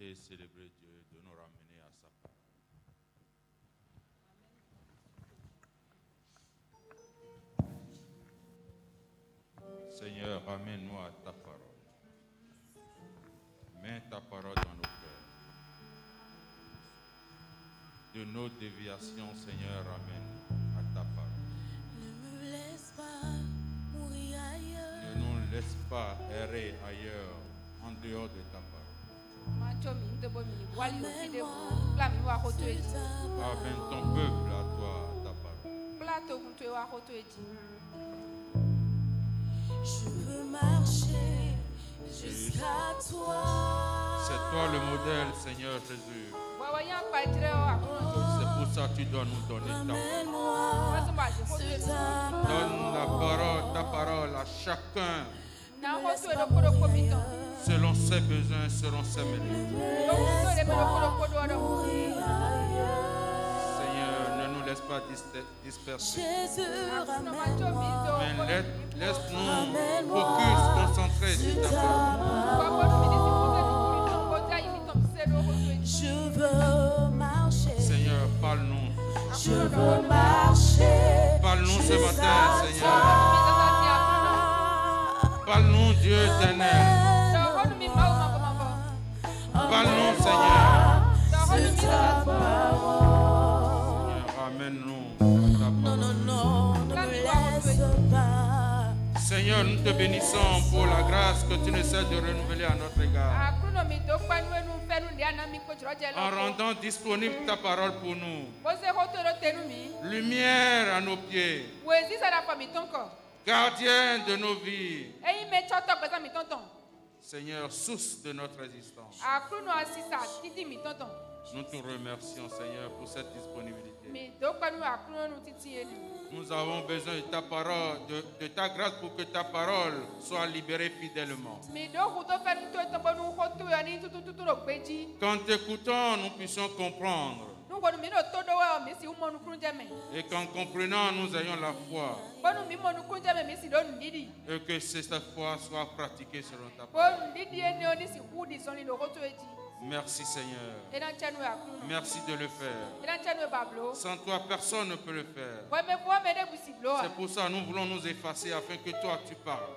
chanter et célébrer Dieu, de nous ramener à sa parole. Seigneur, ramène-nous à ta parole. Mets ta parole dans nos cœurs. De nos déviations, Seigneur, ramène à ta parole. Ne me laisse pas mourir ailleurs. Ne nous laisse pas errer ailleurs, en dehors de ta parole. Ramène ton peuple à toi, à ta parole. Je veux marcher jusqu'à toi. C'est toi le modèle, Seigneur Jésus. C'est pour ça que tu dois nous donner ta parole. Ramène-moi sur ta Donne la parole, ta parole à chacun parole. selon ses besoins, selon ses mérites. Seigneur, ne nous laisse pas disperser. Jésus, Mais laisse-nous focus, concentrés sur ta parole. je veux marcher. Seigneur, parle-nous. Je veux marcher. Parle-nous ce matin, Seigneur. Parle-nous, Dieu éternel. Parle-nous, Seigneur. Sur ta parole. Seigneur, ramène-nous à ta Non, parole. non, non, ne me laisse pas. Seigneur, nous te bénissons pour la grâce que tu ne cesses de renouveler à notre égard. En rendant disponible ta parole pour nous. Lumière à nos pieds. Gardien de nos vies. Seigneur, source de notre existence. Nous te remercions, Seigneur, pour cette disponibilité. Nous avons besoin de ta parole, de ta grâce pour que ta parole soit libérée fidèlement. Qu'en t'écoutant, nous puissions comprendre. Et qu'en comprenant, nous ayons la foi. Et que cette foi soit pratiquée selon ta parole. Merci Seigneur. Merci de le faire. Sans toi, personne ne peut le faire. C'est pour ça que nous voulons nous effacer afin que toi tu parles.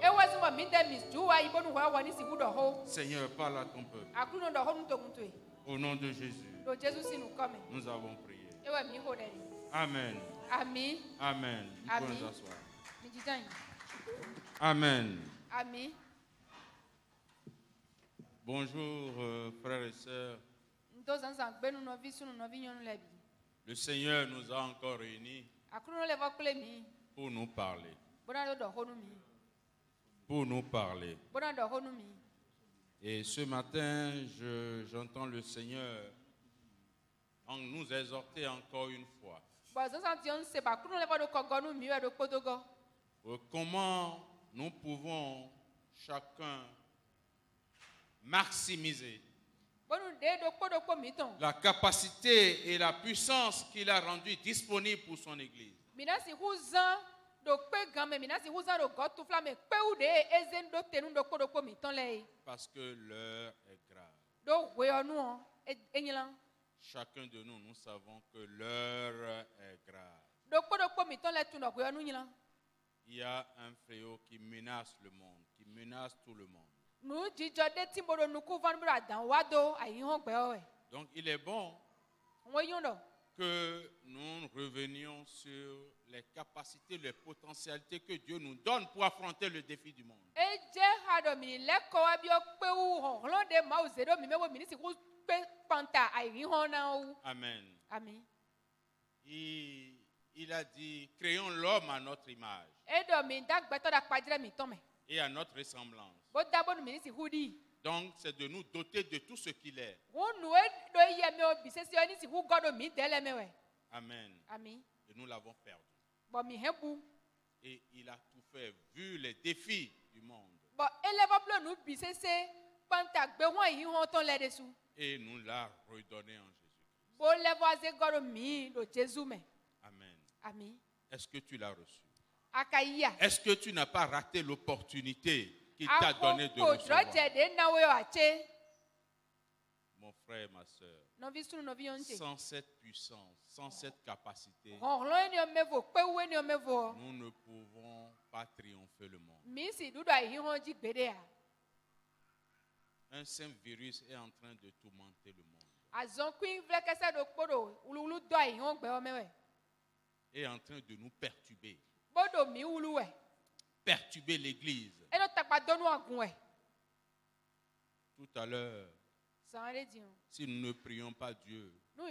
Seigneur, parle à ton peuple. Au nom de Jésus, nous avons prié. Amen. Amen. Amen. Nous pouvons nous asseoir. Amen. Amen. Bonjour frères et sœurs. Le Seigneur nous a encore réunis pour nous parler. Pour nous parler. Et ce matin, j'entends le Seigneur en nous exhorter encore une fois. Comment nous pouvons chacun maximiser la capacité et la puissance qu'il a rendue disponible pour son Église. Parce que l'heure est grave. Chacun de nous, nous savons que l'heure est grave. Il y a un fléau qui menace le monde, qui menace tout le monde. Donc il est bon que nous revenions sur les capacités, les potentialités que Dieu nous donne pour affronter le défi du monde. Amen. Amen. Il a dit, créons l'homme à notre image et à notre ressemblance. Donc, c'est de nous doter de tout ce qu'il est. Amen. Et nous l'avons perdu. Et il a tout fait, vu les défis du monde. Et nous l'a redonné en Jésus-Christ. Amen. Amen. Est-ce que tu l'as reçu? Akaya. Est-ce que tu n'as pas raté l'opportunité qu'il t'a donnée de recevoir? Mon frère et ma soeur, sans cette puissance, sans cette capacité, nous ne pouvons pas triompher le monde. Un saint virus est en train de tourmenter le monde. Est en train de nous perturber. Perturber l'église. Tout à l'heure, si nous ne prions pas Dieu pour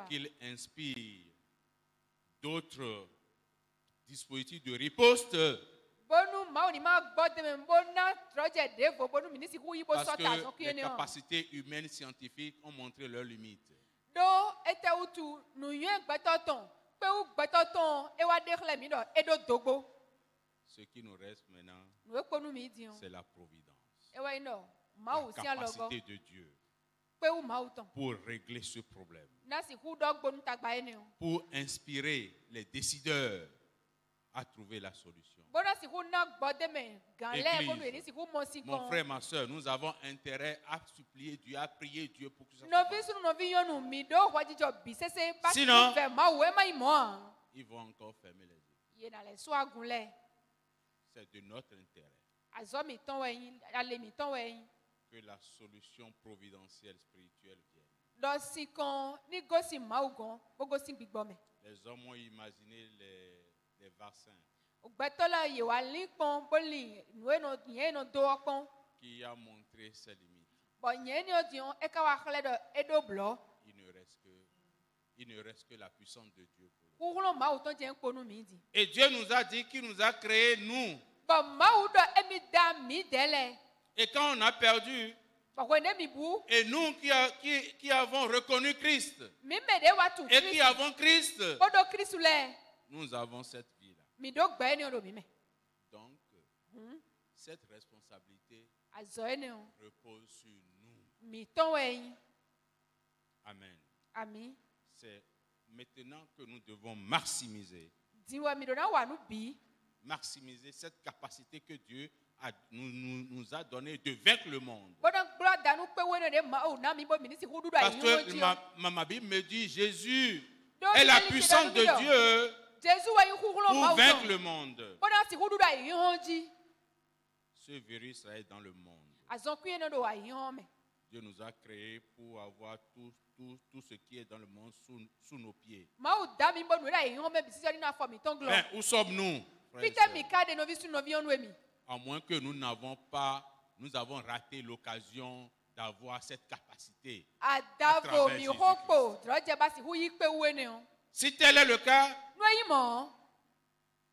qu'il inspire d'autres dispositifs de riposte, parce que les capacités humaines scientifiques ont montré leurs limites. Ce qui nous reste maintenant, c'est la providence, la capacité de Dieu pour régler ce problème, pour inspirer les décideurs à trouver la solution. Église, mon frère, ma soeur, nous avons intérêt à supplier Dieu, à prier Dieu pour que ça se passe. Sinon, ils vont encore fermer les yeux. C'est de notre intérêt que la solution providentielle spirituelle vienne. Les hommes ont imaginé les vaccins qui a montré ses limites. Il ne reste que la puissance de Dieu pour nous. Et Dieu nous a dit qu'il nous a créés, nous. Et quand on a perdu, et nous qui avons reconnu Christ, et qui avons Christ, nous avons cette vie-là. Donc, cette responsabilité repose sur nous. Amen. C'est maintenant que nous devons maximiser cette capacité que Dieu nous a donnée de vaincre le monde. Parce que ma Bible me dit Jésus est la puissance de Dieu pour vaincre le monde. Ce virus est dans le monde. Dieu nous a créés pour avoir tout ce qui est dans le monde sous nos pieds. Mais où sommes-nous, à moins que nous avons raté l'occasion d'avoir cette capacité à travers Jésus-Christ. Si tel est le cas,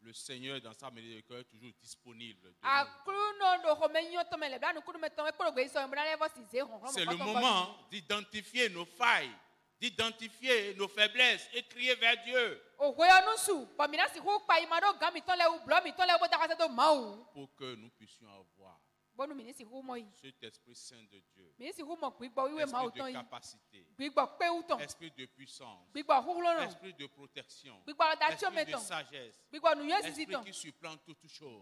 le Seigneur dans sa miséricorde est toujours disponible. C'est le moment d'identifier nos failles, d'identifier nos faiblesses et crier vers Dieu. Pour que nous puissions avoir cet Esprit Saint de Dieu, esprit de capacité, esprit de puissance, esprit de protection, esprit de sagesse, esprit qui supplante toutes choses.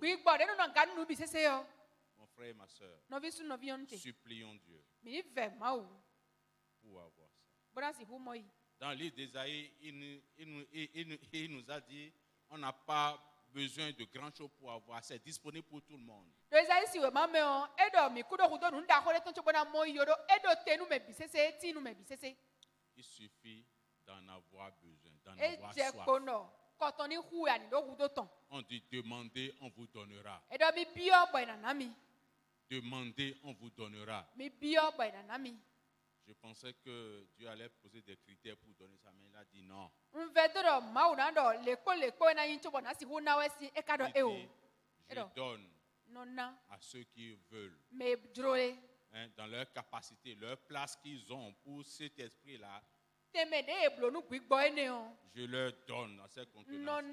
Mon frère et ma soeur, supplions Dieu pour avoir ça. Dans le livre d'Ésaïe, il nous a dit on n'a pas besoin de grand chose pour avoir, c'est disponible pour tout le monde. Il suffit d'en avoir besoin, d'en avoir soif. On dit demandez, on vous donnera. Demandez, on vous donnera. Je pensais que Dieu allait poser des critères pour donner ça, mais il a dit non. Il dit, je donne à ceux qui veulent, dans leur capacité, leur place qu'ils ont pour cet esprit-là. Je leur donne à cette contenance.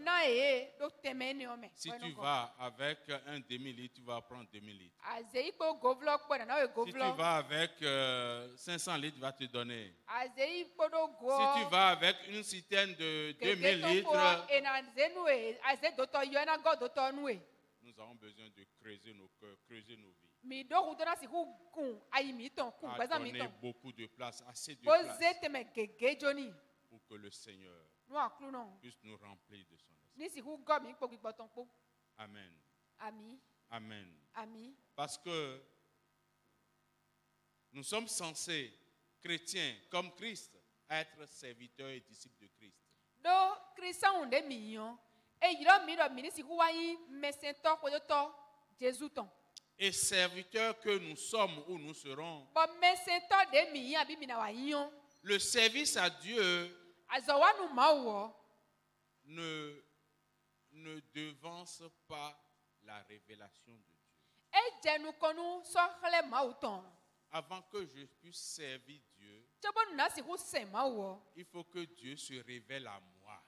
Si tu vas avec un demi-litre, tu vas prendre 2000 litres. Si tu vas avec 500 litres, tu vas te donner. Si tu vas avec une citerne de 2000 litres, nous avons besoin de creuser nos cœurs, creuser nos vies. donné beaucoup de place, assez de place pour que le Seigneur puisse nous remplir de son esprit. Amen. Amen. Parce que nous sommes censés, chrétiens comme Christ, être serviteurs et disciples de Christ. Et serviteurs que nous sommes ou nous serons, le service à Dieu ne devance pas la révélation de Dieu. Avant que je puisse servir Dieu, il faut que Dieu se révèle à moi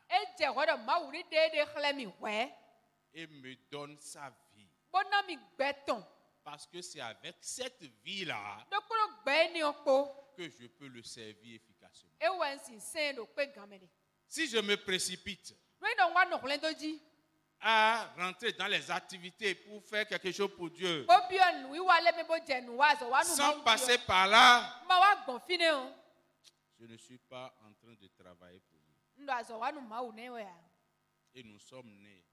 et me donne sa vie. Parce que c'est avec cette vie-là que je peux le servir efficacement. Si je me précipite à rentrer dans les activités pour faire quelque chose pour Dieu, sans passer par là, je ne suis pas en train de travailler pour lui. Et nous sommes nés,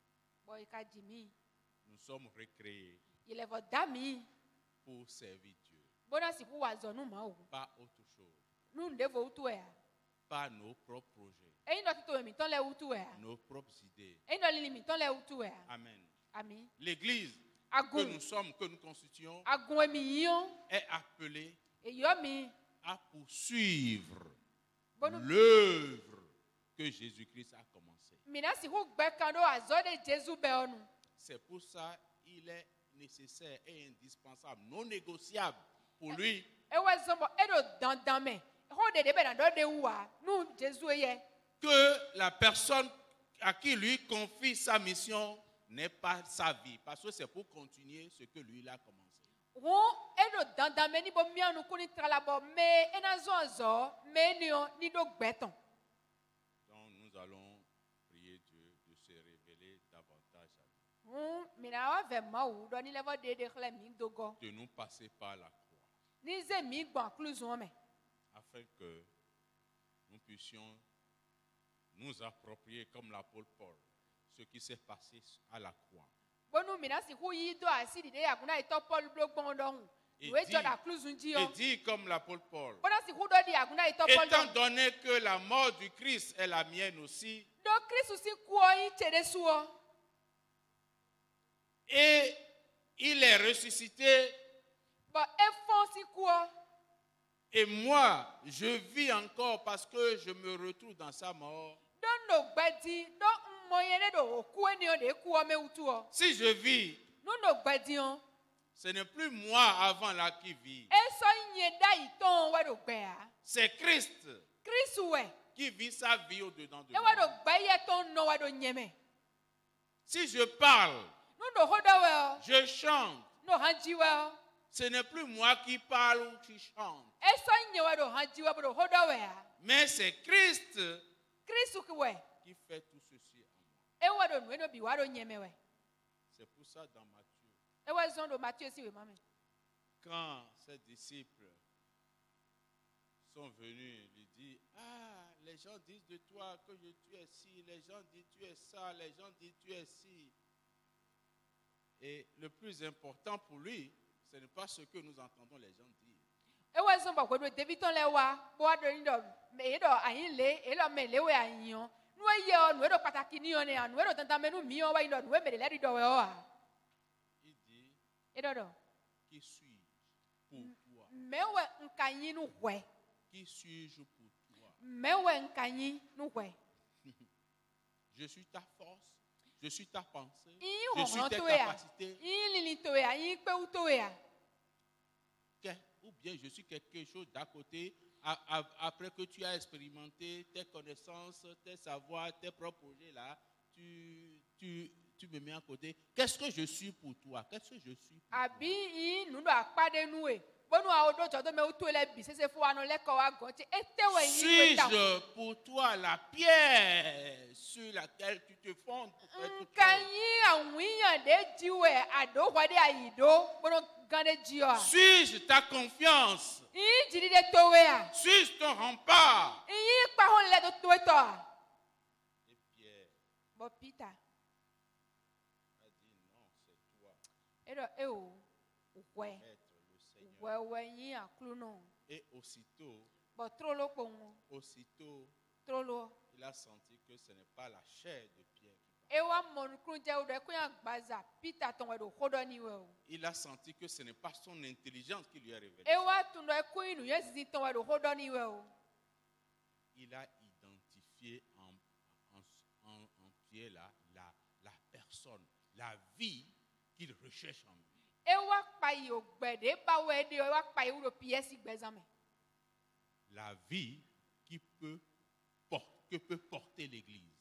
nous sommes recréés pour servir Dieu. Pas autre chose. Pas nos propres projets, nos propres idées. Amen. L'Église que nous sommes, que nous constituons, est appelée à poursuivre l'œuvre que Jésus-Christ a commencée. C'est pour ça qu'il est nécessaire et indispensable, non négociable pour lui, que la personne à qui lui confie sa mission n'ait pas sa vie, parce que c'est pour continuer ce que lui a commencé. Donc nous allons prier Dieu de se révéler davantage à nous, de nous passer par la croix, afin que nous puissions nous approprier comme l'apôtre Paul ce qui s'est passé à la croix. Et dit comme l'apôtre Paul, étant donné que la mort du Christ est la mienne aussi, et il est ressuscité, et moi je vis encore parce que je me retrouve dans sa mort. Si je vis, ce n'est plus moi avant là qui vis. C'est Christ qui vit sa vie au-dedans de moi. Si je parle, je chante, ce n'est plus moi qui parle ou qui chante. Mais c'est Christ qui fait tout ceci en moi. C'est pour ça dans Matthieu, quand ses disciples sont venus, lui disent, ah, les gens disent de toi que tu es ci, les gens disent tu es ça, les gens disent tu es ci. Et le plus important pour lui, ce n'est pas ce que nous entendons les gens dire. Il dit, qui suis-je pour toi? Qui suis-je pour toi? Je suis ta force, je suis ta pensée, je suis tes capacités. Ou bien je suis quelque chose d'à côté, après que tu as expérimenté tes connaissances, tes savoirs, tes propres projets là, tu me mets à côté. Qu'est-ce que je suis pour toi? Qu'est-ce que je suis pour toi? Suis-je pour toi la pierre sur laquelle tu te fondes pour faire toute chose? Suis-je ta confiance? Suis-je ton rempart? Et Pierre a dit non, c'est toi. Maître, le Seigneur. Et aussitôt, il a senti que ce n'est pas la chair de Pierre qui parle. Il a senti que ce n'est pas son intelligence qui lui est révélée. Il a identifié en Pierre la personne, la vie qu'il recherche en lui. La vie que peut porter l'Église.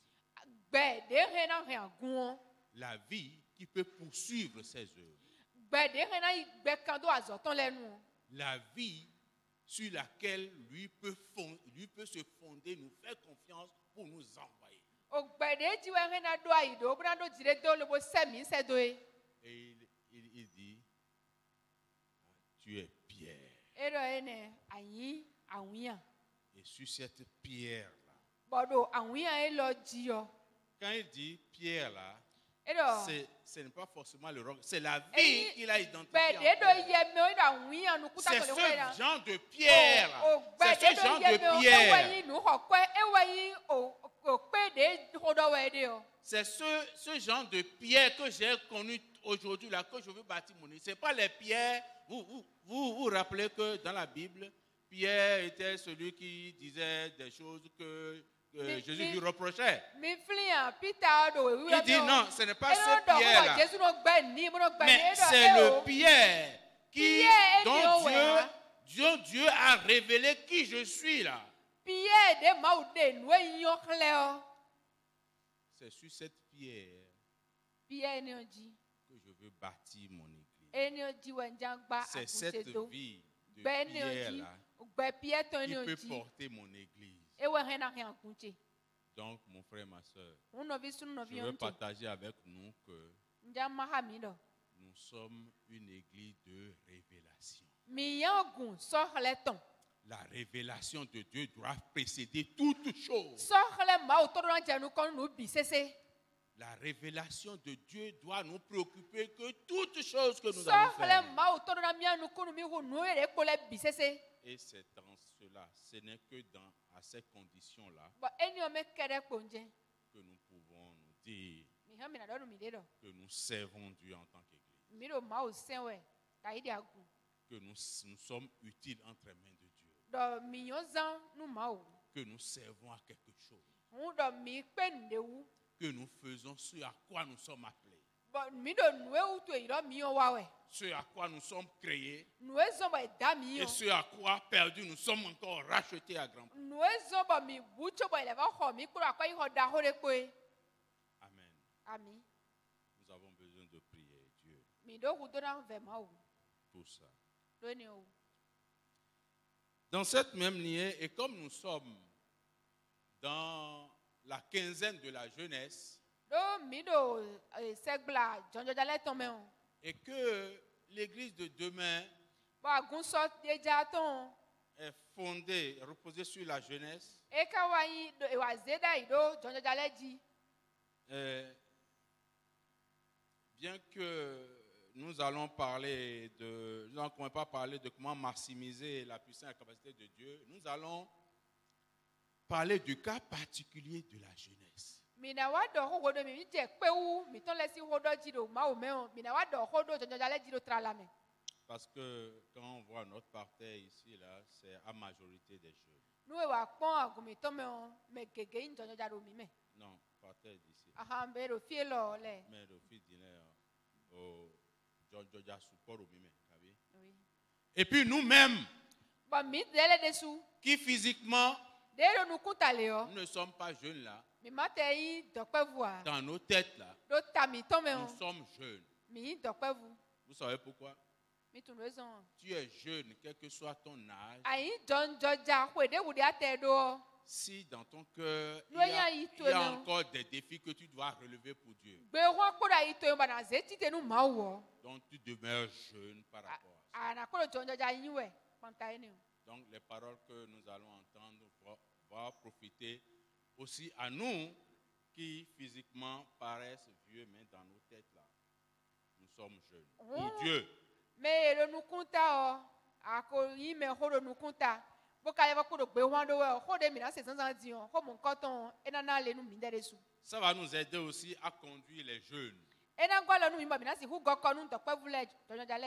La vie qui peut poursuivre ses œuvres. La vie sur laquelle lui peut se fonder, nous faire confiance pour nous envoyer. Et il dit, tu es Pierre. Et sur cette pierre-là, quand il dit pierre là, ce n'est pas forcément le roc, c'est la vie qu'il a identifiée. C'est ce genre de pierre là. C'est ce genre de pierre. C'est ce genre de pierre que j'ai connu aujourd'hui là, que je veux bâtir mon église. Ce n'est pas les pierres. Vous rappelez que dans la Bible, Pierre était celui qui disait des choses que Jésus lui reprochait. Il dit non, ce n'est pas ce Pierre-là. Mais c'est le Pierre dont Dieu a révélé qui je suis là. C'est sur cette pierre que je veux bâtir mon église. C'est cette vie de pierre-là qui peut porter mon église. Donc, mon frère, ma soeur, je veux partager avec nous que nous sommes une église de révélation. La révélation de Dieu doit précéder toute chose. La révélation de Dieu doit nous préoccuper que toute chose que nous allons faire. Et c'est dans cela, ce n'est que à ces conditions-là que nous pouvons nous dire que nous servons Dieu en tant qu'Église. Que nous sommes utiles entre les mains de Dieu. Que nous servons à quelque chose. Que nous faisons ce à quoi nous sommes appelés. Ce à quoi nous sommes créés. Et ce à quoi perdu nous sommes encore rachetés à grand prix. Amen. Nous avons besoin de prier Dieu. Pour ça. Dans cette même lignée, et comme nous sommes dans la quinzaine de la jeunesse, et que l'église de demain est fondée, reposée sur la jeunesse, bien que nous allons parler nous n'allons pas parler de comment maximiser la puissance et la capacité de Dieu, nous allons parler du cas particulier de la jeunesse. Parce que quand on voit notre parterre ici, là, c'est à majorité des jeunes. Non, parterre d'ici. Mais le fils et puis nous-mêmes, qui physiquement, nous ne sommes pas jeunes là. Dans nos têtes là, nous sommes jeunes. Vous savez pourquoi? Tu es jeune, quel que soit ton âge. si dans ton cœur, il y a encore des défis que tu dois relever pour Dieu. Donc, tu demeures jeune par rapport à ça. Donc, les paroles que nous allons entendre vont profiter aussi à nous qui physiquement paraissent vieux, mais dans nos têtes, là, nous sommes jeunes. Pour Dieu. Ça va nous aider aussi à conduire les jeunes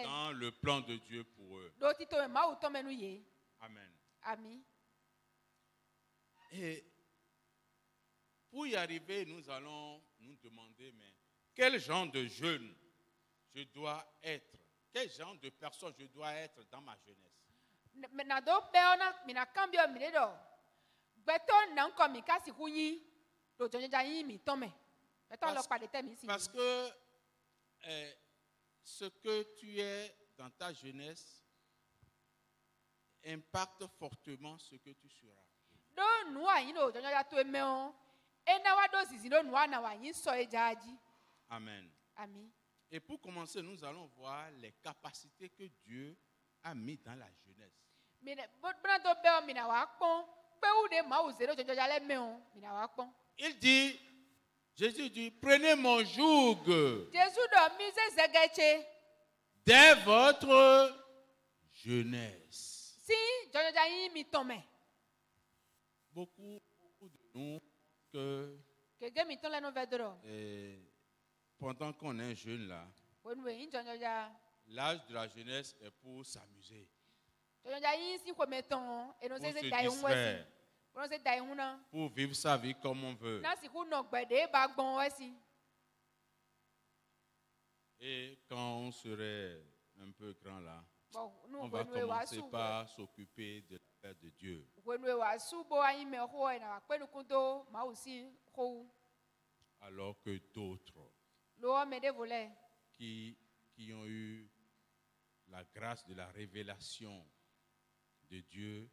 dans le plan de Dieu pour eux. Amen. Amen. Et pour y arriver, nous allons nous demander, mais quel genre de jeune je dois être? Quel genre de personne je dois être dans ma jeunesse? Parce que ce que tu es dans ta jeunesse impacte fortement ce que tu seras. Amen. Amen. Et pour commencer, nous allons voir les capacités que Dieu a mises dans la jeunesse. Il dit, Jésus dit, prenez mon joug dès votre jeunesse. Beaucoup de nous pendant qu'on est jeune là, l'âge de la jeunesse est pour s'amuser, pour se distraire, pour vivre sa vie comme on veut. Et quand on serait un peu grand là, on va commencer par s'occuper de l'affaire de Dieu. Alors que d'autres qui ont eu la grâce de la révélation de Dieu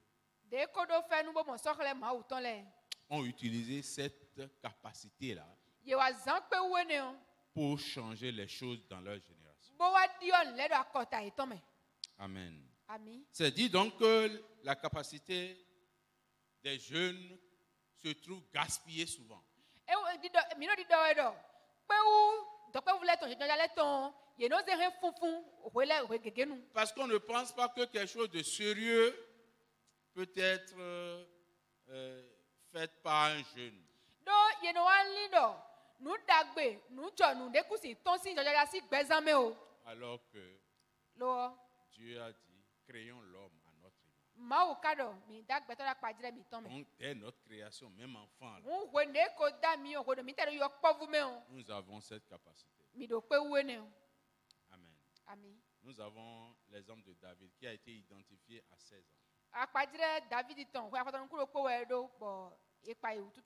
ont utilisé cette capacité-là pour changer les choses dans leur génération. Amen. C'est dit donc que la capacité des jeunes se trouve gaspillée souvent. Parce qu'on ne pense pas que quelque chose de sérieux peut être fait par un jeune. Alors que Dieu a dit, créons l'homme à notre image. Donc, dès notre création, même enfant, là, nous avons cette capacité. Amen. Nous avons l'exemple de David qui a été identifié à 16 ans.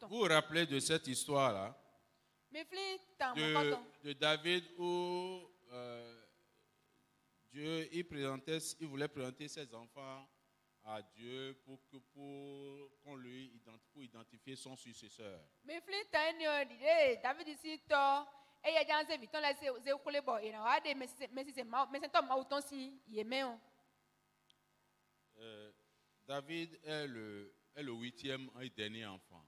Vous vous rappelez de cette histoire-là de David où Dieu il voulait présenter ses enfants à Dieu pour identifier son successeur. David est le 8e et dernier enfant.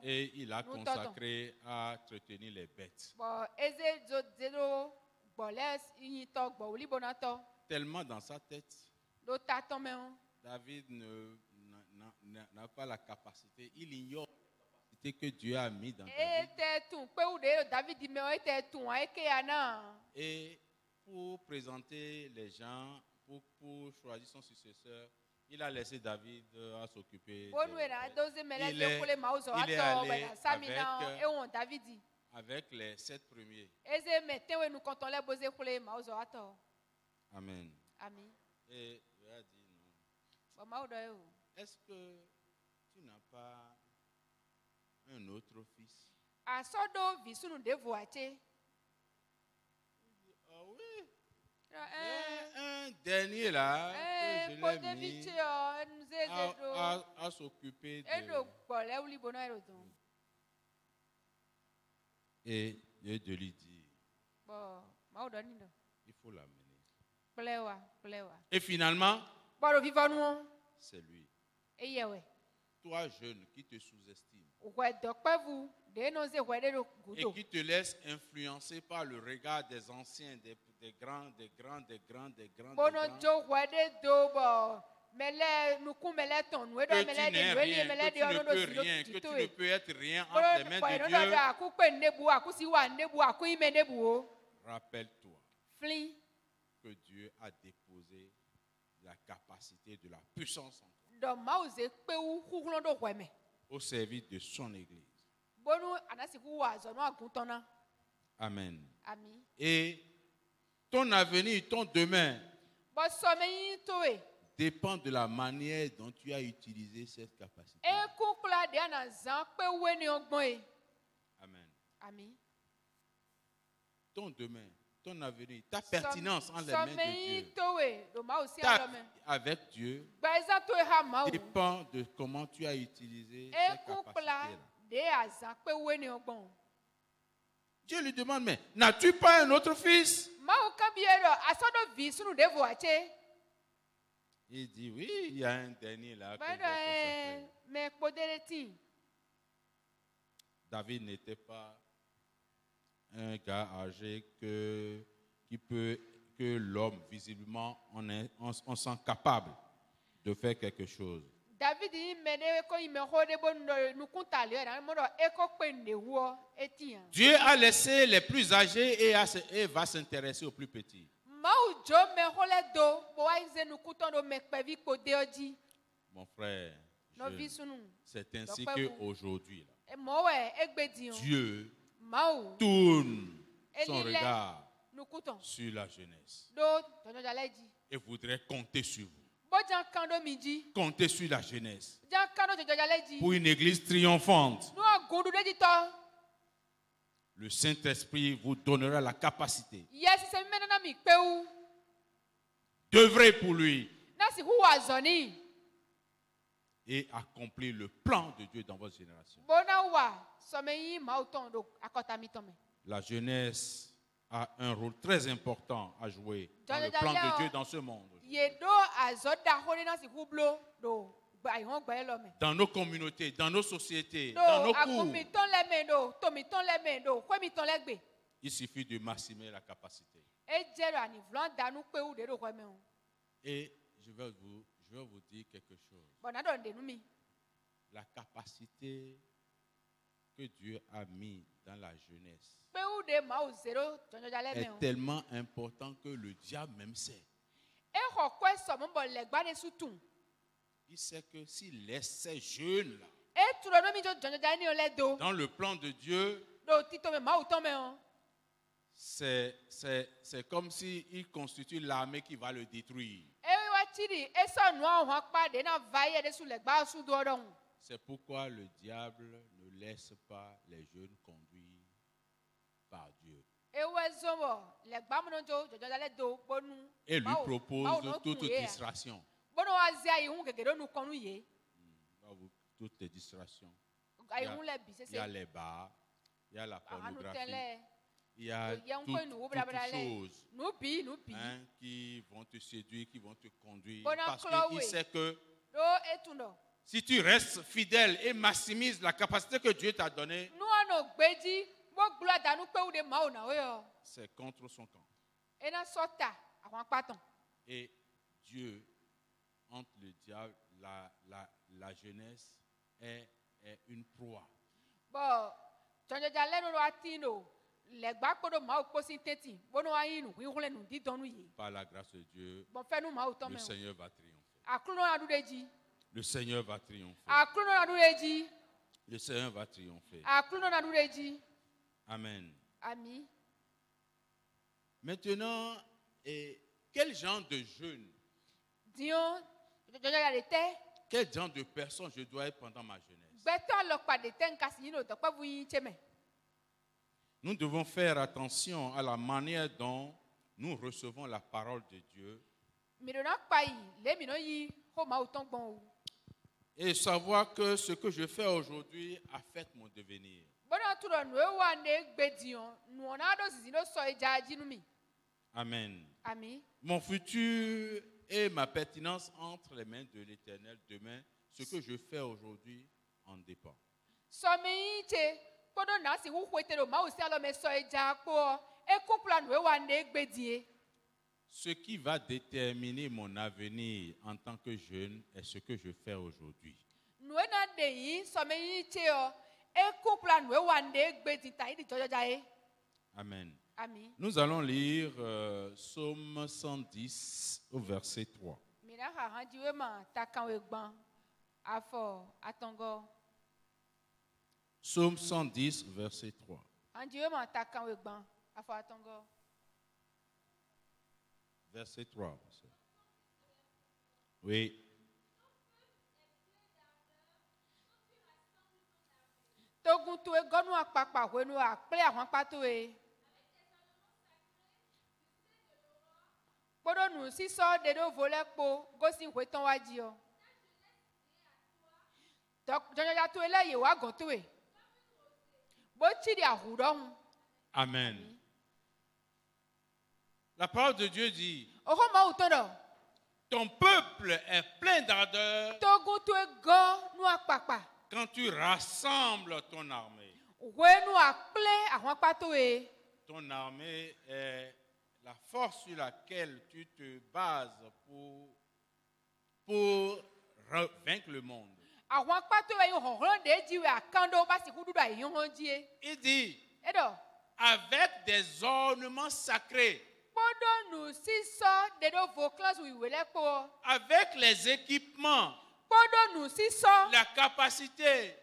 Et il a consacré à entretenir les bêtes. Tellement dans sa tête, David n'a pas la capacité, il ignore la capacité que Dieu a mis dans David. Et pour présenter les gens, pour choisir son successeur, il a laissé David à s'occuper. Il est allé avec les 7 premiers. Amen. Et Dieu a dit non. Est-ce que tu n'as pas un autre fils? Ah oui. Un dernier là, que je l'ai mis. à s'occuper de... Et de lui dire, il faut l'amener. Et finalement, c'est lui. Toi, jeune, qui te sous-estime et qui te laisse influencer par le regard des anciens, des grands. Que tu n'es rien, que tu ne peux rien, que tu ne peux être rien entre les mains de Dieu. Rappelle-toi que Dieu a déposé la capacité de la puissance en toi au service de son Église. Amen. Et ton avenir, ton demain dépend de la manière dont tu as utilisé cette capacité. Amen. Ton demain, ton avenir, ta pertinence en les mains de Dieu, avec Dieu, dépend de comment tu as utilisé cette capacité-là. Dieu lui demande, mais n'as-tu pas un autre fils? Il dit, oui, il y a un dernier là. David n'était pas un gars âgé que l'homme, visiblement, on sent capable de faire quelque chose. Dieu a laissé les plus âgés et va s'intéresser aux plus petits. Mon frère, c'est ainsi qu'aujourd'hui, Dieu tourne son regard sur la jeunesse et voudrait compter sur vous. Comptez sur la jeunesse pour une église triomphante. Le Saint-Esprit vous donnera la capacité d'œuvrer pour lui et accomplir le plan de Dieu dans votre génération. La jeunesse a un rôle très important à jouer dans le plan de Dieu dans ce monde. Dans nos communautés, dans nos sociétés, dans nos cours. Il suffit de maximiser la capacité. Et je vais vous dire quelque chose. La capacité que Dieu a mise dans la jeunesse est tellement important que le diable même sait. Il sait que s'il laisse ces jeunes-là dans le plan de Dieu, c'est comme s'il constitue l'armée qui va le détruire. C'est pourquoi le diable ne laisse pas les jeunes conduire par Dieu. Et lui propose toute distraction. Toutes les distractions. Il y a les bars, il y a la pornographie, il y a toutes choses qui vont te séduire, qui vont te conduire. Parce qu'il sait que si tu restes fidèle et maximises la capacité que Dieu t'a donnée, c'est contre son camp. Et Dieu, entre le diable, la jeunesse est une proie. Par la grâce de Dieu, le Seigneur va triompher. Le Seigneur va triompher. Le Seigneur va triompher. Amen. Maintenant, quel genre de jeune, quel genre de personne je dois être pendant ma jeunesse? Nous devons faire attention à la manière dont nous recevons la parole de Dieu Et savoir que ce que je fais aujourd'hui affecte mon devenir. Amen. Amen. Mon futur et ma pertinence entre les mains de l'Éternel demain. Ce que je fais aujourd'hui en dépend. Ce qui va déterminer mon avenir en tant que jeune est ce que je fais aujourd'hui. Amen. Amen. Nous allons lire Psaume 110 au verset 3. Psaume 110, verset 3. Verset 3. Oui. Amen. La parole de Dieu dit, ton peuple est plein d'ardeur quand tu rassembles ton armée. Ton armée est la force sur laquelle tu te bases pour vaincre le monde. Il dit, avec des ornements sacrés, avec les équipements, la capacité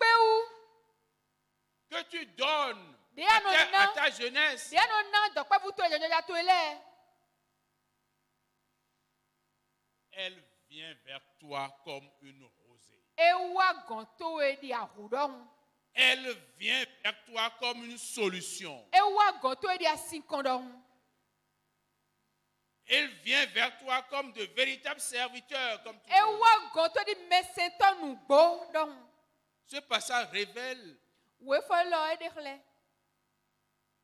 que tu donnes à ta jeunesse, elle vient vers toi comme une rosée. Elle vient vers toi comme une solution. Elle vient vers toi comme de véritables serviteurs. Comme ce passage révèle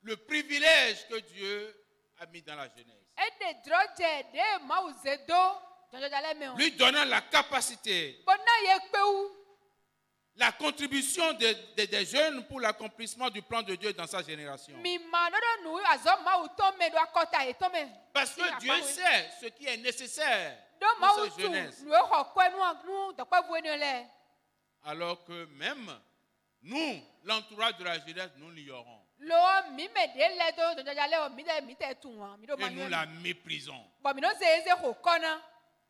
le privilège que Dieu a mis dans la jeunesse. Lui donnant la capacité, la contribution des jeunes pour l'accomplissement du plan de Dieu dans sa génération. Parce que Dieu sait ce qui est nécessaire pour sa jeunesse. Alors que même nous, l'entourage de la jeunesse, nous l'ignorons. Et nous la méprisons.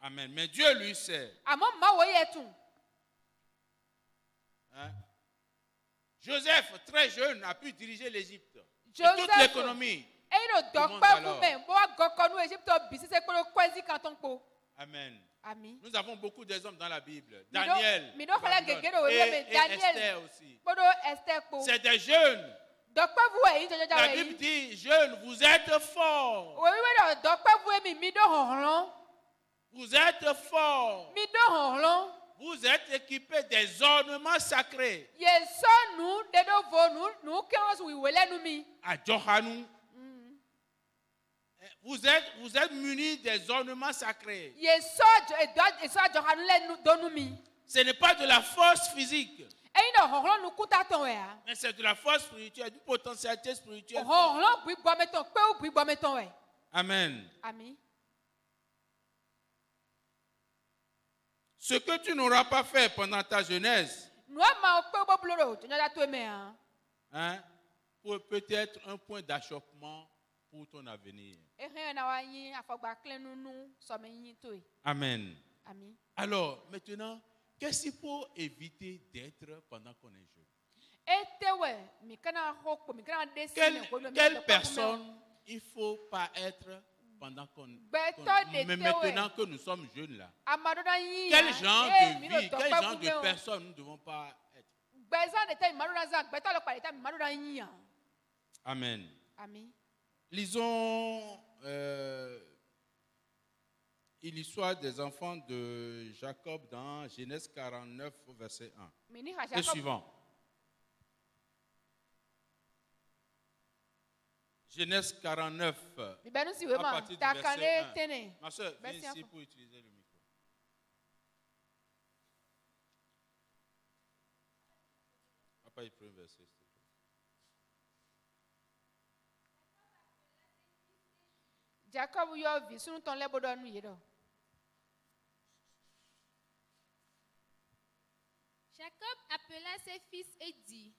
Amen. Mais Dieu lui sait. Hein? Joseph, très jeune, a pu diriger l'Égypte. Toute l'économie. Amen. Amen. Nous avons beaucoup d'exemples dans la Bible. Daniel et Esther aussi. C'est des jeunes. La Bible dit, jeunes, vous êtes forts. Vous êtes forts. Vous êtes équipés des ornements sacrés. À Johanou. Vous êtes munis des ornements sacrés. Ce n'est pas de la force physique. Mais c'est de la force spirituelle, d'une potentialité spirituelle. Amen. Amen. Ce que tu n'auras pas fait pendant ta jeunesse, hein, peut être un point d'achoppement pour ton avenir. Amen. Amen. Alors, maintenant, qu'est-ce qu'il faut éviter d'être pendant qu'on est jeune? Quelle personne il ne faut pas être pendant mais maintenant que nous sommes jeunes là? Quel genre de vie, quel genre de personne nous ne devons pas être? Amen. Amen. Lisons l'histoire des enfants de Jacob dans Genèse 49, verset 1. Et suivant. Genèse 49, à partir du verset 1. Ma soeur, viens ici pour utiliser le micro. Après, il prend un verset. Jacob yo vi sunu ton lebo do nu yedo. Jacob appela ses fils et dit: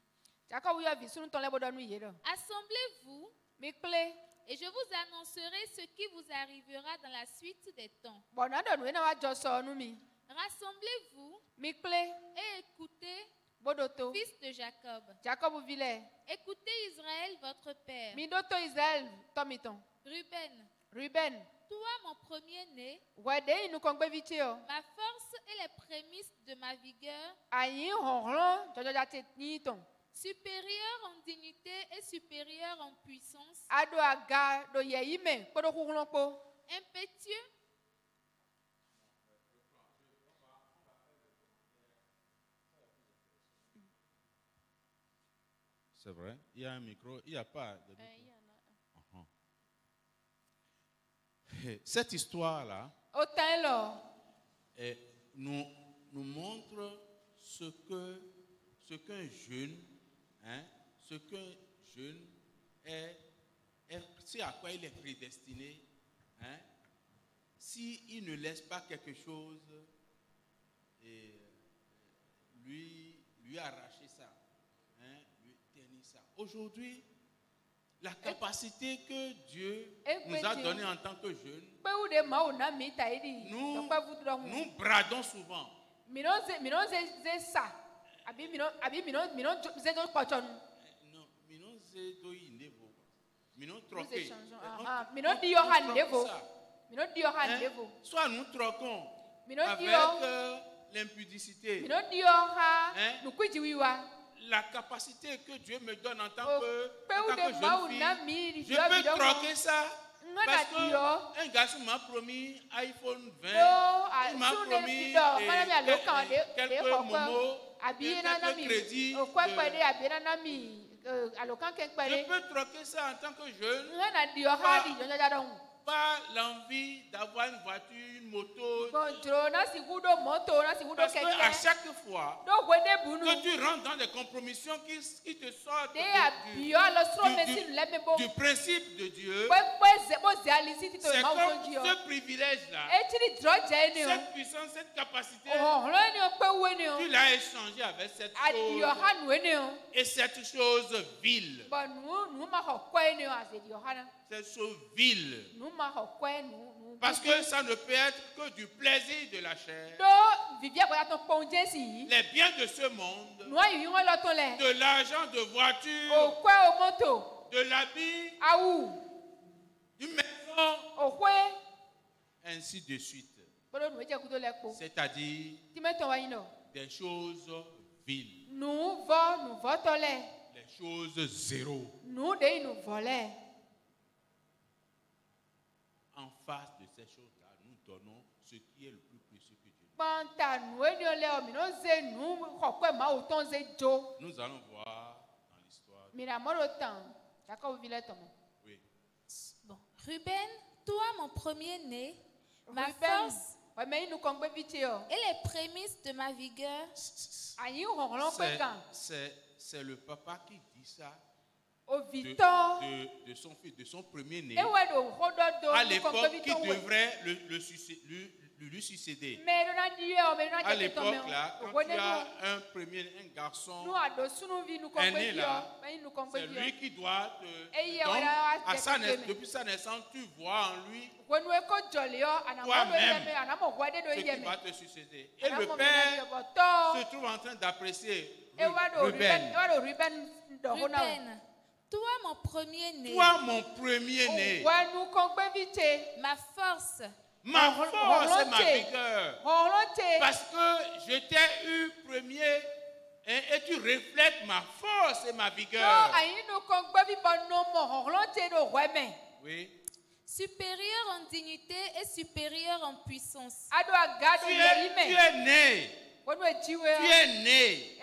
Jacob yo vi sunu ton lebo do nu yedo. Assemblez-vous mikple et je vous annoncerai ce qui vous arrivera dans la suite des temps. Bona do nu na wa jo so nu mi. Rassemblez-vous mikple et écoutez bodoto fils de Jacob. Jacob vile. Écoutez Israël votre père. Mi doto Israël tomiton. Ruben, toi mon premier-né, ma force et les prémices de ma vigueur, supérieur en dignité et supérieur en puissance, impétueux, c'est vrai, il y a un micro, il n'y a pas de micro. Cette histoire-là nous montre ce qu'un jeune, c'est à quoi il est prédestiné, s'il ne laisse pas quelque chose et lui arracher ça, lui tenir ça. Aujourd'hui, la capacité que Dieu nous a donnée en tant que jeunes, nous bradons souvent. Soit nous troquons avec l'impudicité. La capacité que Dieu me donne en tant que jeune fille, je peux troquer ça parce qu'un garçon m'a promis iPhone 20, il m'a promis quelques momos, quelques crédits. Je peux troquer ça en tant que jeune. Pas l'envie d'avoir une voiture, une moto. Parce qu'à chaque fois que tu rentres dans des compromissions qui te sortent du principe de Dieu, c'est comme ce privilège-là, cette puissance, cette capacité, tu l'as échangé avec cette chose et cette chose vile. Cette chose vile. Parce que ça ne peut être que du plaisir de la chair. Les biens de ce monde, de l'argent, de voiture, de l'habit, d'une maison, ainsi de suite. C'est-à-dire des choses viles. Les choses zéro. En face de ces choses-là, nous donnons ce qui est le plus précieux que Dieu nous donne. Nous allons voir dans l'histoire. Oui. Bon. Ruben, toi mon premier-né, ma force et les prémices de ma vigueur. C'est le papa qui dit ça. De son fils, de son premier-né, à l'époque qui devrait lui succéder. À l'époque là, quand tu as un garçon aîné là, c'est lui qui doit te... Donc, depuis sa naissance, tu vois en lui toi-même ce qui va te succéder. Et le père se trouve en train d'apprécier Ruben. Toi mon premier-né. Toi mon premier-né. Ma force. Ma force et ma vigueur. Parce que je t'ai eu premier et tu reflètes ma force et ma vigueur. Oui. supérieur en dignité et supérieur en puissance. Tu es né. Tu es né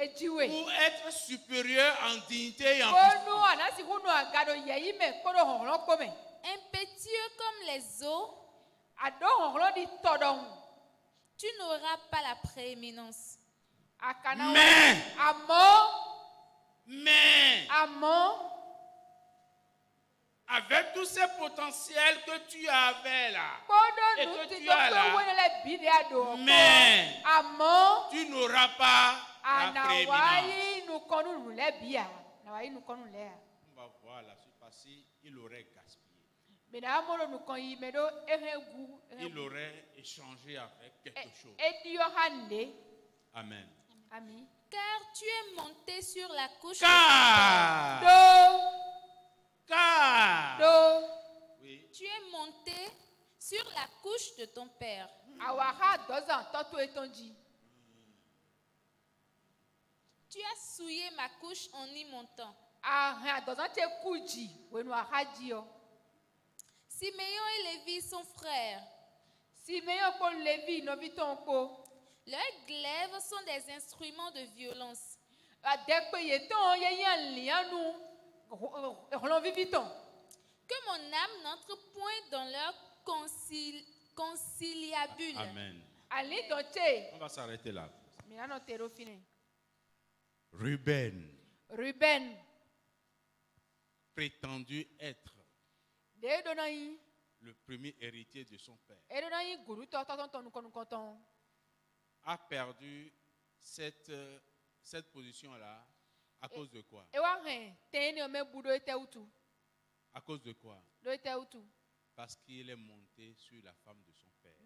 pour être supérieur en dignité et en puissance. Impétueux comme les eaux, tu n'auras pas la prééminence. Mais avec tous ces potentiels que tu avais là, et que tu as là, mais tu n'auras pas la prééminence. On va voir la suite parce qu'il aurait gaspillé. Il aurait échangé avec quelque chose. Amen. Car tu es monté sur la couche oui. Tu es monté sur la couche de ton père. Tu as souillé ma couche en y montant. Siméon et Lévi sont frères. Leurs glaives sont des instruments de violence. Que mon âme n'entre point dans leur conciliabule. Amen. On va s'arrêter là. Ruben, prétendu être le premier héritier de son père, a perdu cette position-là à cause de quoi? À cause de quoi? Parce qu'il est monté sur la femme de son père.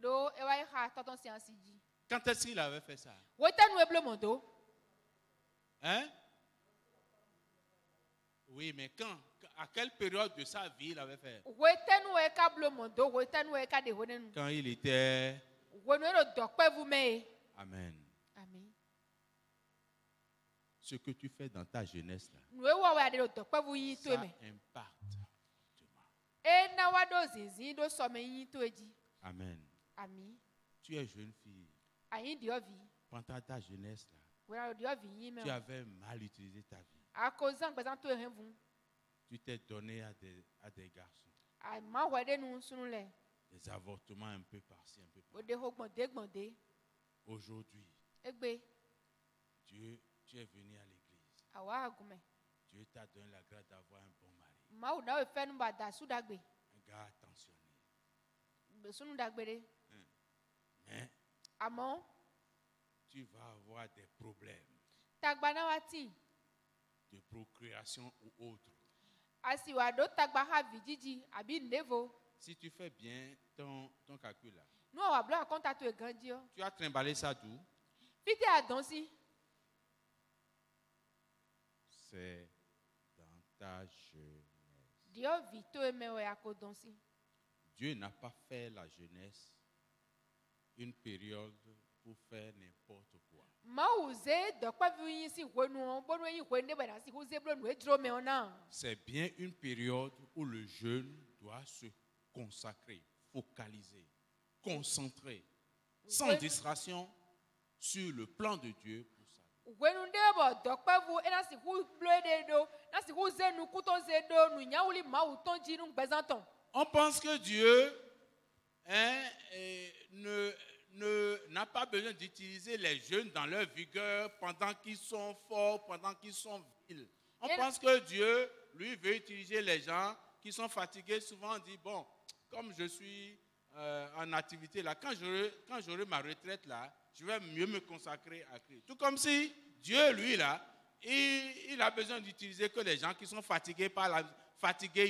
Quand est-ce qu'il avait fait ça? Hein? Oui, mais quand? À quelle période de sa vie il avait fait? Quand il était... Amen. Ce que tu fais dans ta jeunesse là, ça impacte demain. Amen. Tu es jeune fille. Pendant ta jeunesse là, tu avais mal utilisé ta vie. Tu t'es donné à des garçons. Des avortements un peu par-ci, un peu par-là. Aujourd'hui, tu es venu à l'église. Dieu t'a donné la grâce d'avoir un bon mari. Un gars attentionné. Mais tu vas avoir des problèmes de procréation ou autre. Si tu fais bien ton calcul là, tu as trimballé ça d'où? C'est dans ta jeunesse. Dieu n'a pas fait la jeunesse une période pour faire n'importe quoi. C'est bien une période où le jeune doit se consacrer, focaliser, concentrer, sans distraction sur le plan de Dieu pour ça. On pense que Dieu n'a pas besoin d'utiliser les jeunes dans leur vigueur pendant qu'ils sont forts, pendant qu'ils sont vils. On pense que Dieu, lui, veut utiliser les gens qui sont fatigués. Souvent, on dit, bon, comme je suis en activité là, quand j'aurai ma retraite là, je vais mieux me consacrer à Christ. Tout comme si Dieu, lui, là, il a besoin d'utiliser que les gens qui sont fatigués,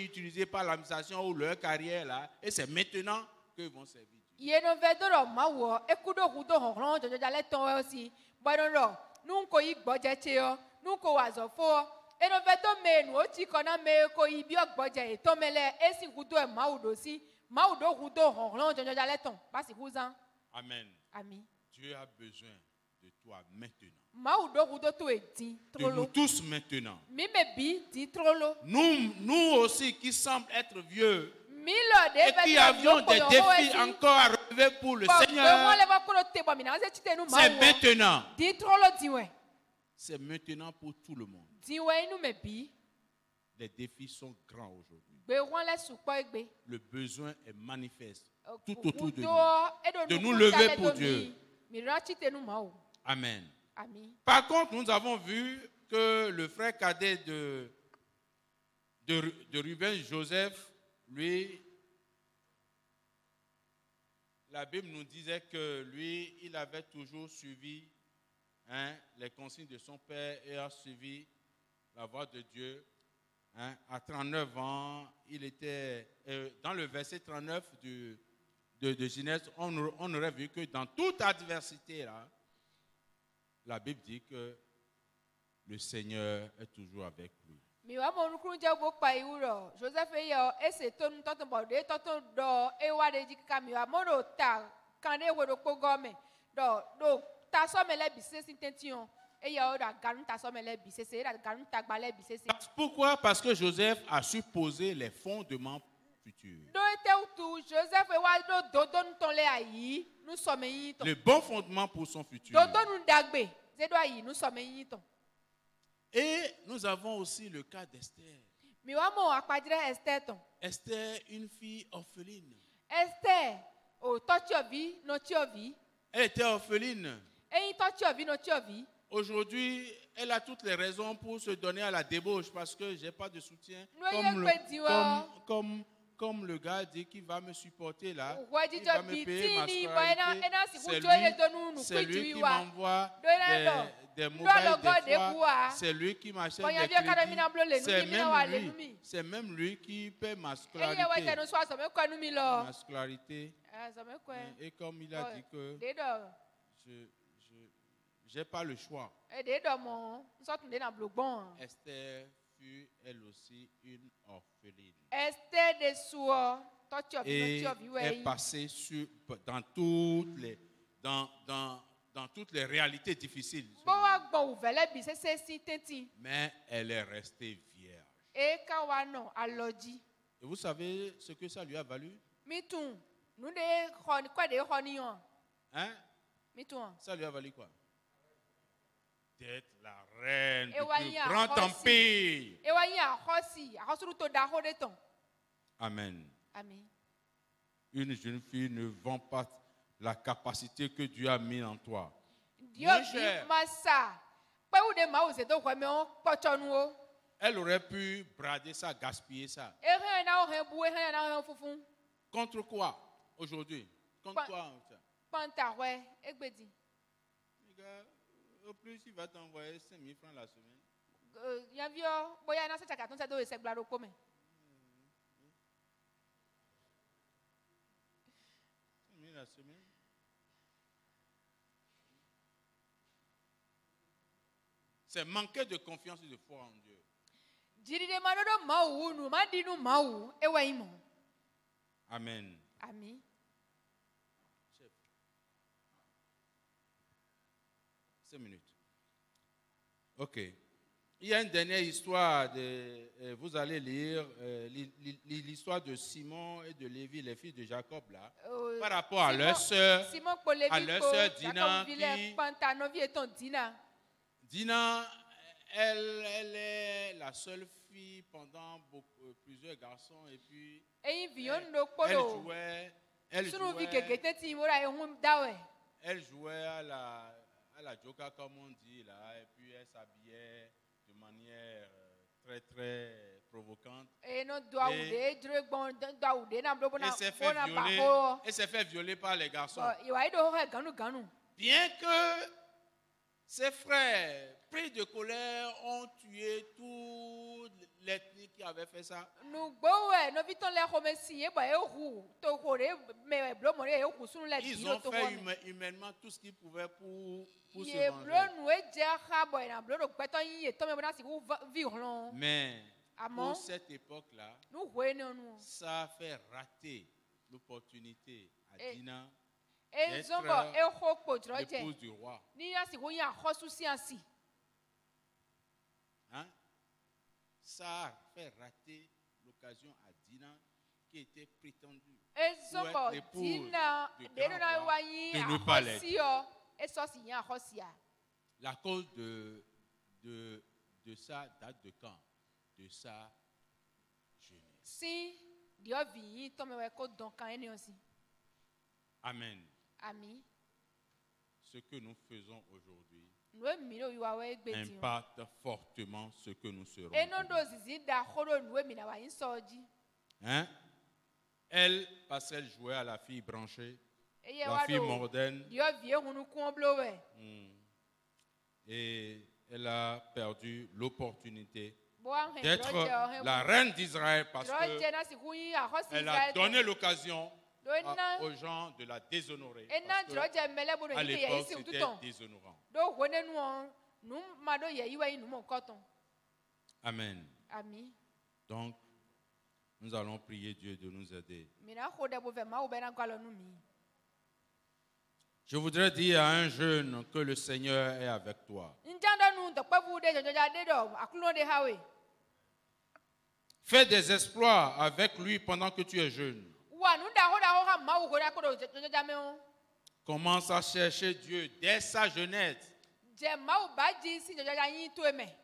utilisés par l'administration ou leur carrière là, et c'est maintenant qu'ils vont servir Dieu. Amen. Dieu a besoin de toi maintenant. De nous tous maintenant. Nous aussi qui semblent être vieux, et qui avions des défis encore à relever pour le Seigneur, c'est maintenant. C'est maintenant pour tout le monde. Les défis sont grands aujourd'hui. Le besoin est manifeste tout autour de nous. De nous lever pour Dieu. Amen. Par contre, nous avons vu que le frère cadet de Ruben, Joseph, lui, la Bible nous disait que lui, il avait toujours suivi les consignes de son père et a suivi la voie de Dieu. À 39 ans, il était dans le verset 39 de Genèse, on aurait vu que dans toute adversité, là, la Bible dit que le Seigneur est toujours avec lui. Pourquoi? Parce que Joseph a su poser les fondements futurs. Le bon fondement pour son futur. Et nous avons aussi le cas d'Esther. Esther, une fille orpheline. Elle était orpheline. Aujourd'hui, elle a toutes les raisons pour se donner à la débauche parce que je n'ai pas de soutien. Comme le gars dit qu'il va me supporter là, il va me payer ma scolarité. C'est lui qui m'envoie des mobiles des fois. C'est lui qui m'achète des crédits. C'est même lui qui paie ma scolarité. Et comme il a dit que je n'ai pas le choix. Esther fut elle aussi une orpheline. Et est passée dans toutes les réalités difficiles. Mais elle est restée vierge. Et vous savez ce que ça lui a valu? Hein? Ça lui a valu quoi? D'être la reine du plus grand empire. Amen. Une jeune fille ne vend pas la capacité que Dieu a mis en toi. Elle aurait pu brader ça, gaspiller ça. Contre quoi aujourd'hui? Contre quoi? Au plus, il va t'envoyer 5 000 francs la semaine. 5 000 la semaine. C'est manquer de confiance et de foi en Dieu. Amen. Amen. 5 minutes. Ok. Il y a une dernière histoire. Vous allez lire l'histoire de Simon et de Lévi, les fils de Jacob, là, par rapport à leur sœur Dina. Dina, elle est la seule fille pendant plusieurs garçons. Et puis, elle jouait à la joka, comme on dit là, et puis elle s'habillait de manière très très provocante. Et s'est fait violer par les garçons. Bien que ses frères, pris de colère, ont tué toute l'ethnie qui avait fait ça. Ils ont fait humainement tout ce qu'ils pouvaient pour se venger. Mais pour cette époque-là, ça a fait rater l'opportunité à Dina d'être l'épouse du roi. Hein? Ça a fait rater l'occasion à Dina qui était prétendu pour être l'épouse de grand roi, de ne pas l'être. La cause de ça date de quand? De sa jeunesse. Amen. Ce que nous faisons aujourd'hui impacte fortement ce que nous serons. Hein? Elle, parce qu'elle jouait à la fille branchée, la fille moderne, et elle a perdu l'opportunité d'être la reine d'Israël parce qu'elle a donné l'occasion aux gens de la déshonorer. Parce qu'à l'époque, c'était déshonorant. Amen. Donc, nous allons prier Dieu de nous aider. Je voudrais dire à un jeune que le Seigneur est avec toi. Fais des exploits avec lui pendant que tu es jeune. Commence à chercher Dieu dès sa jeunesse.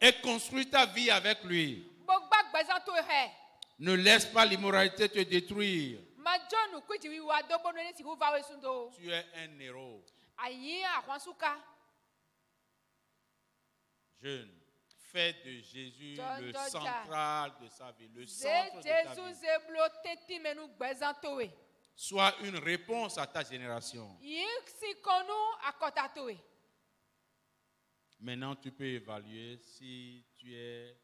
Et construis ta vie avec lui. Ne laisse pas l'immoralité te détruire. Tu es un héros. Jeune, fais de Jésus le central de sa vie, le centre de ta vie. Sois une réponse à ta génération. Maintenant, tu peux évaluer si tu es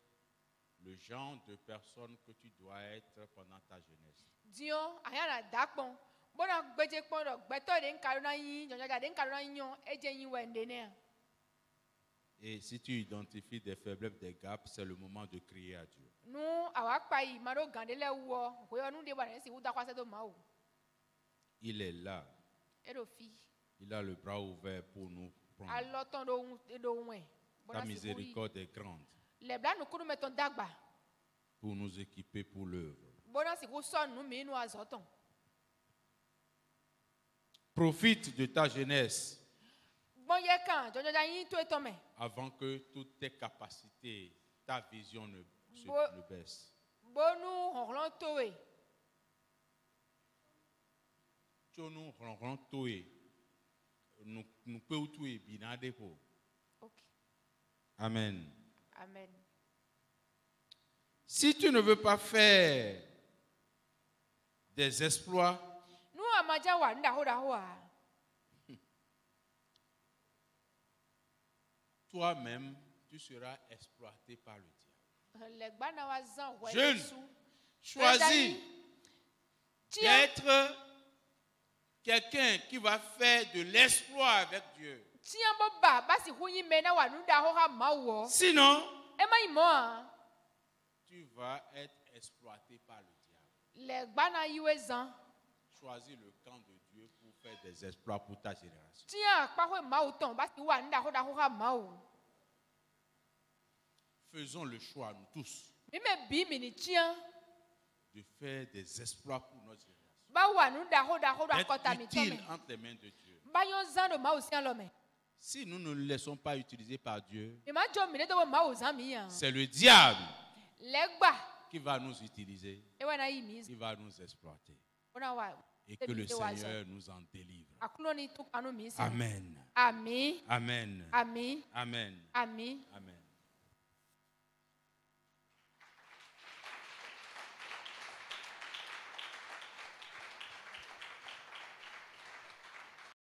le genre de personne que tu dois être pendant ta jeunesse. Et si tu identifies des faiblesses, des gaps, c'est le moment de crier à Dieu. Il est là. Il a le bras ouvert pour nous prendre. Ta miséricorde est grande pour nous équiper pour l'œuvre. Profite de ta jeunesse avant que toutes tes capacités, ta vision ne baisse. Amen. Amen. Si tu ne veux pas faire des exploits, toi-même, tu seras exploité par le diable. Jeune, choisis d'être quelqu'un qui va faire de l'exploit avec Dieu. Sinon, tu vas être exploité par le diable. Choisis le camp de Dieu pour faire des exploits pour ta génération. Faisons le choix, nous tous, de faire des exploits pour notre génération. D'être utile entre les mains de Dieu. Si nous ne le laissons pas utiliser par Dieu, c'est le diable qui va nous utiliser. Il va nous exploiter. Et que le Seigneur nous en délivre. Amen. Amen. Amen. Amen. Amen. Amen. Amen.